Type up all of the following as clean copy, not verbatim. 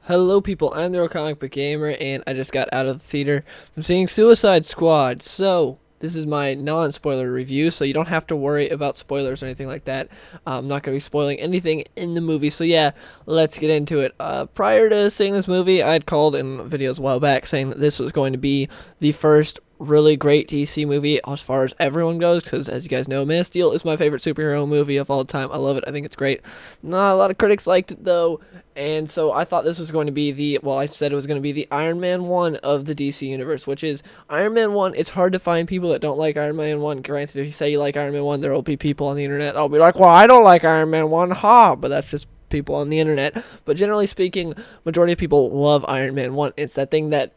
Hello, people. I'm the Real Comic Book Gamer, and I just got out of the theater from seeing Suicide Squad. So, this is my non-spoiler review, so you don't have to worry about spoilers or anything like that. I'm not going to be spoiling anything in the movie, so yeah, let's get into it. Prior to seeing this movie, I'd called in videos a while back saying that this was going to be the first really great DC movie as far as everyone goes, because as you guys know, Man of Steel is my favorite superhero movie of all time. I love it. I think it's great. Not a lot of critics liked it though, and so I thought this was going to be I said it was going to be the Iron Man 1 of the DC universe, which is Iron Man 1. It's hard to find people that don't like Iron Man 1. Granted, if you say you like Iron Man 1, there will be people on the internet that'll be like, well, I don't like Iron Man 1, ha, but that's just people on the internet. But generally speaking, majority of people love Iron Man 1. It's that thing that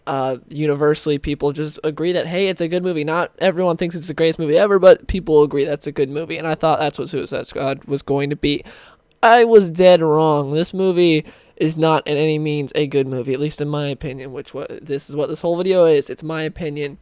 universally people just agree that, hey, it's a good movie. Not everyone thinks it's the greatest movie ever, but people agree that's a good movie, and I thought that's what Suicide Squad was going to be. I was dead wrong. This movie is not in any means a good movie, at least in my opinion, this is what this whole video is. It's my opinion.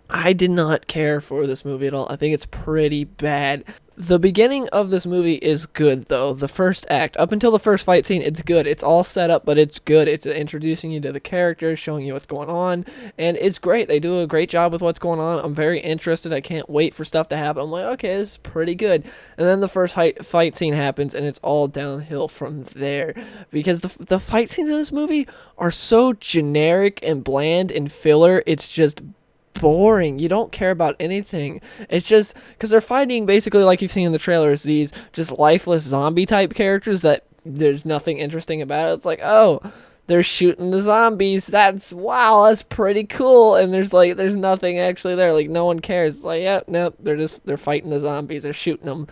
I did not care for this movie at all. I think it's pretty bad. The beginning of this movie is good, though. The first act, up until the first fight scene, it's good. It's all set up, but it's good. It's introducing you to the characters, showing you what's going on, and it's great. They do a great job with what's going on. I'm very interested. I can't wait for stuff to happen. I'm like, okay, this is pretty good. And then the first fight scene happens, and it's all downhill from there. Because the fight scenes in this movie are so generic and bland and filler, it's just boring. You don't care about anything. It's just because they're fighting basically like you've seen in the trailers, these just lifeless zombie type characters that there's nothing interesting about it. It's like, oh, they're shooting the zombies. That's pretty cool. And there's nothing actually there. Like no one cares. It's like, yeah, no, they're fighting the zombies. They're shooting them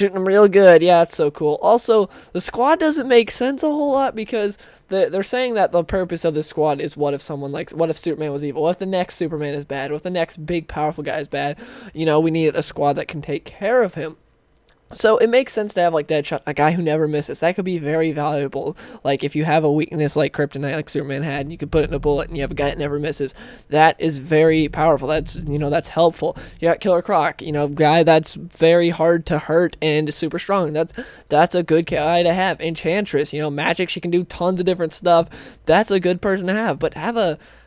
real good. Yeah, it's so cool. Also, the squad doesn't make sense a whole lot because they're saying that the purpose of this squad is what if Superman was evil? What if the next Superman is bad? What if the next big powerful guy is bad? We needed a squad that can take care of him. So it makes sense to have like Deadshot, a guy who never misses. That could be very valuable. Like if you have a weakness like Kryptonite, like Superman had, and you could put it in a bullet, and you have a guy that never misses. That is very powerful. That's helpful. You got Killer Croc, guy that's very hard to hurt and super strong. That's a good guy to have. Enchantress, magic. She can do tons of different stuff. That's a good person to have. But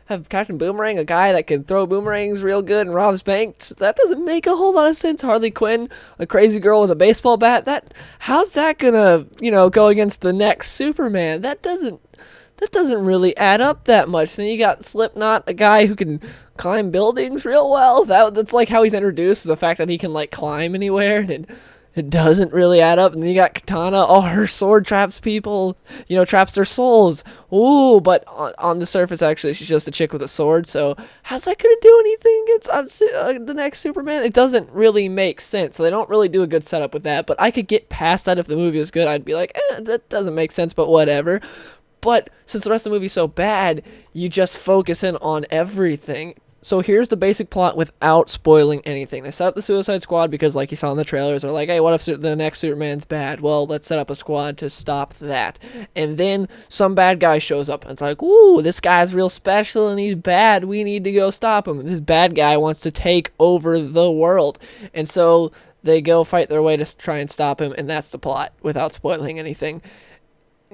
have Captain Boomerang, a guy that can throw boomerangs real good and robs banks. That doesn't make a whole lot of sense. Harley Quinn, a crazy girl with a baseball bat. How's that gonna, go against the next Superman? That doesn't really add up that much. Then you got Slipknot, a guy who can climb buildings real well. That's like how he's introduced, the fact that he can like climb anywhere, and it doesn't really add up. And then you got Katana. Oh, her sword traps people, traps their souls. Ooh, but on the surface, actually, she's just a chick with a sword. So how's that gonna do anything against the next Superman? It doesn't really make sense. So they don't really do a good setup with that. But I could get past that if the movie was good. I'd be like, that doesn't make sense, but whatever. But since the rest of the movie's so bad, you just focus in on everything. So here's the basic plot without spoiling anything. They set up the Suicide Squad because, like you saw in the trailers, they're like, hey, what if the next Superman's bad? Well, let's set up a squad to stop that. And then some bad guy shows up, and it's like, ooh, this guy's real special, and he's bad. We need to go stop him. And this bad guy wants to take over the world. And so they go fight their way to try and stop him, and that's the plot without spoiling anything.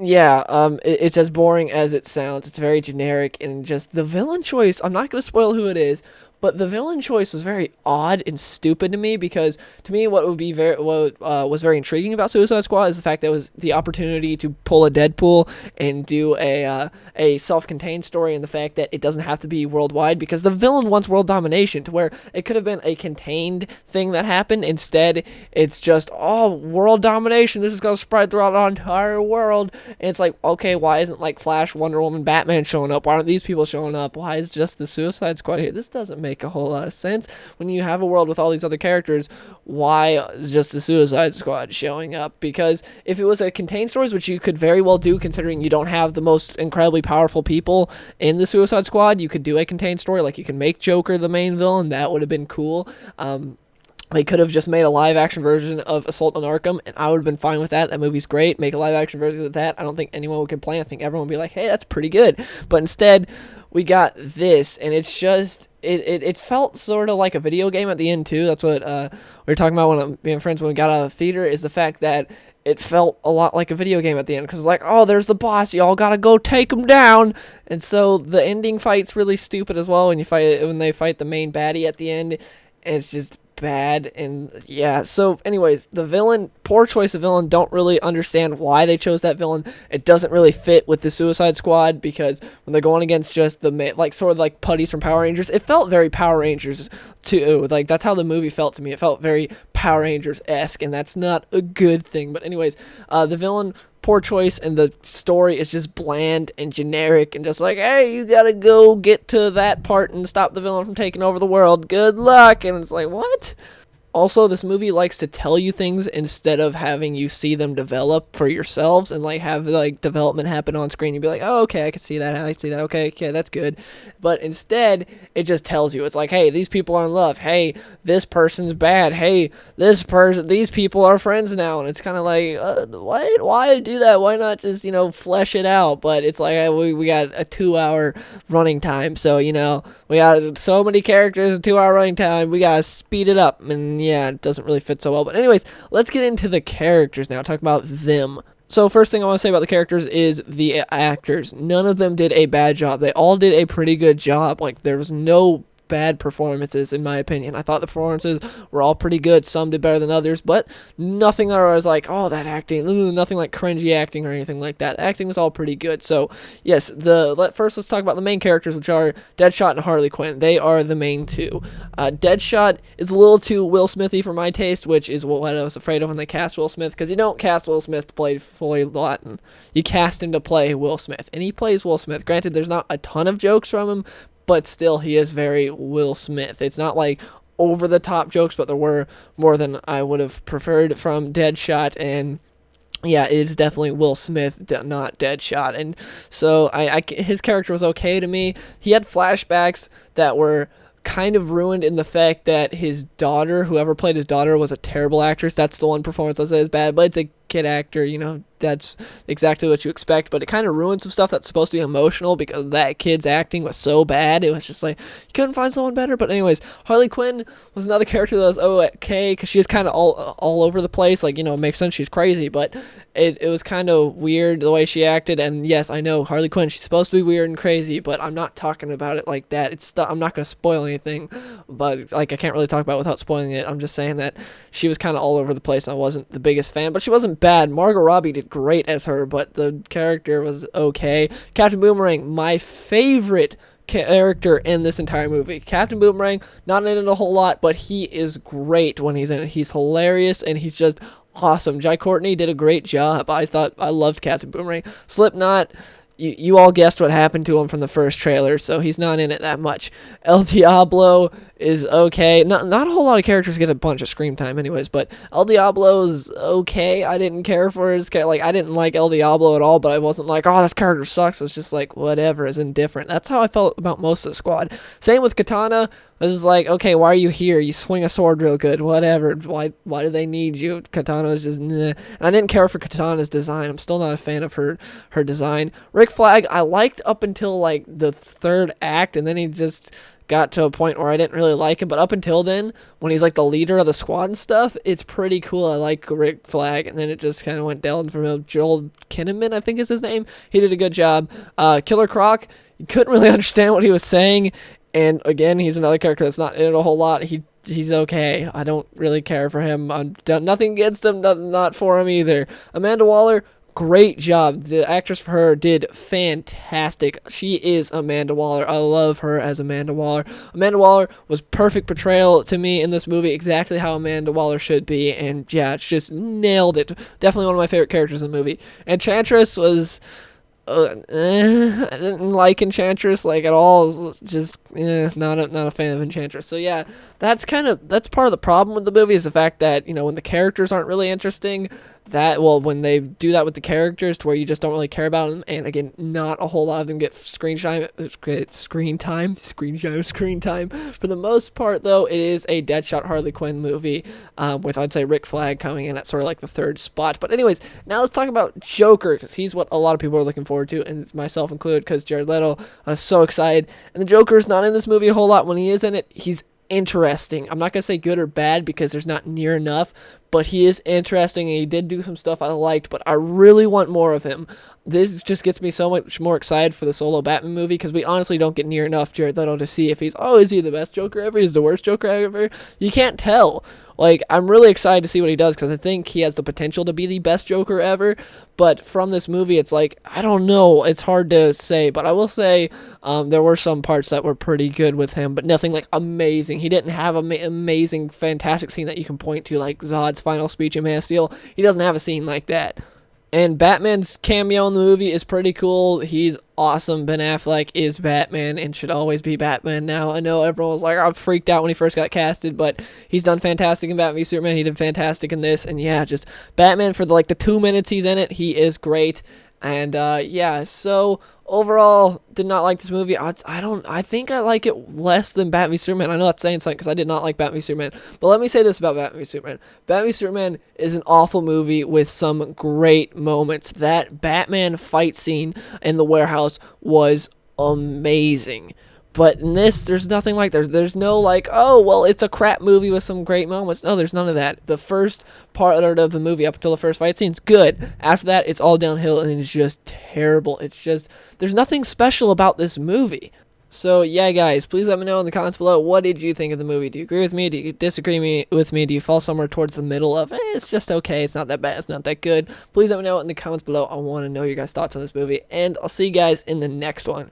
Yeah, it's as boring as it sounds. It's very generic, and just the villain choice, I'm not going to spoil who it is, but the villain choice was very odd and stupid to me, because to me what was very intriguing about Suicide Squad is the fact that it was the opportunity to pull a Deadpool and do a self-contained story, and the fact that it doesn't have to be worldwide, because the villain wants world domination, to where it could have been a contained thing that happened. Instead, it's just, oh, world domination, this is going to spread throughout the entire world. And it's like, okay, why isn't like Flash, Wonder Woman, Batman showing up? Why aren't these people showing up? Why is just the Suicide Squad here? This doesn't make a whole lot of sense. When you have a world with all these other characters, why is just the Suicide Squad showing up? Because if it was a contained stories, which you could very well do, considering you don't have the most incredibly powerful people in the Suicide Squad, you could do a contained story. Like you can make Joker the main villain. That would have been cool. They could have just made a live-action version of Assault on Arkham, and I would have been fine with that. That movie's great. Make a live-action version of that. I don't think anyone would complain. I think everyone would be like, hey, that's pretty good. But instead, we got this, and it's just, it felt sort of like a video game at the end, too. That's what we were talking about when me and friends when we got out of the theater, is the fact that it felt a lot like a video game at the end, because it's like, oh, there's the boss, y'all gotta go take him down. And so the ending fight's really stupid as well, when they fight the main baddie at the end. It's just bad. And yeah, so anyways, the villain, poor choice of villain. Don't really understand why they chose that villain. It doesn't really fit with the Suicide Squad, because when they're going against just the like sort of like putties from Power Rangers, it felt very Power Rangers too. Like, that's how the movie felt to me. It felt very Power Rangers-esque, and that's not a good thing. But anyways, the villain, poor choice, and the story is just bland and generic and just like, hey, you gotta go get to that part and stop the villain from taking over the world. Good luck. And it's like, what? Also, this movie likes to tell you things instead of having you see them develop for yourselves, and like have like development happen on screen. You'd be like, oh, okay, I can see that. I see that. Okay, that's good. But instead, it just tells you. It's like, hey, these people are in love. Hey, this person's bad. Hey, these people are friends now. And it's kind of like, why do that? Why not just, flesh it out? But it's like, we got a 2-hour running time, so we got so many characters, a 2-hour running time. We gotta speed it up. And yeah, it doesn't really fit so well. But anyways, let's get into the characters now. Talk about them. So first thing I want to say about the characters is the actors. None of them did a bad job. They all did a pretty good job. Like, there was no bad performances, in my opinion. I thought the performances were all pretty good. Some did better than others, but nothing that I was like, oh, that acting, nothing like cringy acting or anything like that. Acting was all pretty good. So yes, first let's talk about the main characters, which are Deadshot and Harley Quinn. They are the main two. Deadshot is a little too Will Smithy for my taste, which is what I was afraid of when they cast Will Smith, because you don't cast Will Smith to play Floyd Lawton. You cast him to play Will Smith, and he plays Will Smith. Granted, there's not a ton of jokes from him, but still, he is very Will Smith. It's not like over the top jokes, but there were more than I would have preferred from Deadshot. And yeah, it is definitely Will Smith, not Deadshot. And so his character was okay to me. He had flashbacks that were kind of ruined in the fact that his daughter, whoever played his daughter, was a terrible actress. That's the one performance I say is bad, but it's a kid actor, that's exactly what you expect. But it kind of ruined some stuff that's supposed to be emotional, because that kid's acting was so bad. It was just like, you couldn't find someone better. But anyways, Harley Quinn was another character that was okay, because she is kind of all over the place. Like, it makes sense, she's crazy, but it was kind of weird the way she acted. And yes, I know Harley Quinn, she's supposed to be weird and crazy, but I'm not talking about it like that. I'm not going to spoil anything, but like, I can't really talk about it without spoiling it. I'm just saying that she was kind of all over the place. I wasn't the biggest fan, but she wasn't bad. Margot Robbie did great as her, but the character was okay. Captain Boomerang, my favorite character in this entire movie. Captain Boomerang, not in it a whole lot, but he is great when he's in it. He's hilarious, and he's just awesome. Jai Courtney did a great job. I loved Captain Boomerang. Slipknot, you all guessed what happened to him from the first trailer, so he's not in it that much. El Diablo is okay. Not a whole lot of characters get a bunch of screen time anyways, but El Diablo's okay. I didn't care for his character. Like, I didn't like El Diablo at all, but I wasn't like, oh, this character sucks. It's just like, whatever, is indifferent. That's how I felt about most of the squad. Same with Katana. This is like, okay, why are you here? You swing a sword real good. Whatever. Why do they need you? Katana is just, nah. And I didn't care for Katana's design. I'm still not a fan of her design. Rick Flag, I liked up until like the third act, and then he just got to a point where I didn't really like him. But up until then, when he's like the leader of the squad and stuff, it's pretty cool. I like Rick Flag, and then it just kind of went down from him. Joel Kinnaman, I think is his name. He did a good job. Killer Croc, you couldn't really understand what he was saying. And again, he's another character that's not in it a whole lot. He's okay. I don't really care for him. I'm done, nothing against him, not for him either. Amanda Waller, great job. The actress for her did fantastic. She is Amanda Waller. I love her as Amanda Waller. Amanda Waller was perfect portrayal to me in this movie, exactly how Amanda Waller should be. And yeah, she just nailed it. Definitely one of my favorite characters in the movie. Enchantress was... I didn't like Enchantress like at all. Just not a fan of Enchantress. So yeah, that's part of the problem with the movie, is the fact that when the characters aren't really interesting, when they do that with the characters to where you just don't really care about them, and again, not a whole lot of them get screen time. For the most part, though, it is a Deadshot Harley Quinn movie, with, I'd say, Rick Flag coming in at sort of like the third spot. But anyways, now let's talk about Joker, because he's what a lot of people are looking forward to, and myself included, because Jared Leto, I was so excited. And the Joker's not in this movie a whole lot. When he is in it, he's interesting. I'm not gonna say good or bad because there's not near enough, but he is interesting and he did do some stuff I liked, but I really want more of him. This just gets me so much more excited for the solo Batman movie because we honestly don't get near enough Jared Leto to see if he's, oh, is he the best Joker ever? Is the worst Joker ever? You can't tell. Like, I'm really excited to see what he does because I think he has the potential to be the best Joker ever. But from this movie, it's like, I don't know. It's hard to say. But I will say there were some parts that were pretty good with him, but nothing like amazing. He didn't have an amazing, fantastic scene that you can point to, like Zod's final speech in Man of Steel. He doesn't have a scene like that. And Batman's cameo in the movie is pretty cool. He's awesome. Ben Affleck is Batman and should always be Batman now. I know everyone was like, I'm freaked out when he first got casted, but he's done fantastic in Batman v Superman. He did fantastic in this. And yeah, just Batman for the 2 minutes he's in it, he is great. And yeah, so overall, did not like this movie. I think I like it less than Batman v Superman. I know that's saying something because I did not like Batman v Superman. But let me say this about Batman v Superman. Batman v Superman is an awful movie with some great moments. That Batman fight scene in the warehouse was amazing. But in this, there's nothing like there's no oh, well, it's a crap movie with some great moments. No, there's none of that. The first part of the movie up until the first fight scene's good. After that, it's all downhill and it's just terrible. It's just, there's nothing special about this movie. So yeah, guys, please let me know in the comments below, what did you think of the movie? Do you agree with me? Do you disagree with me? Do you fall somewhere towards the middle of, it's just okay, it's not that bad, it's not that good? Please let me know in the comments below. I want to know your guys' thoughts on this movie, and I'll see you guys in the next one.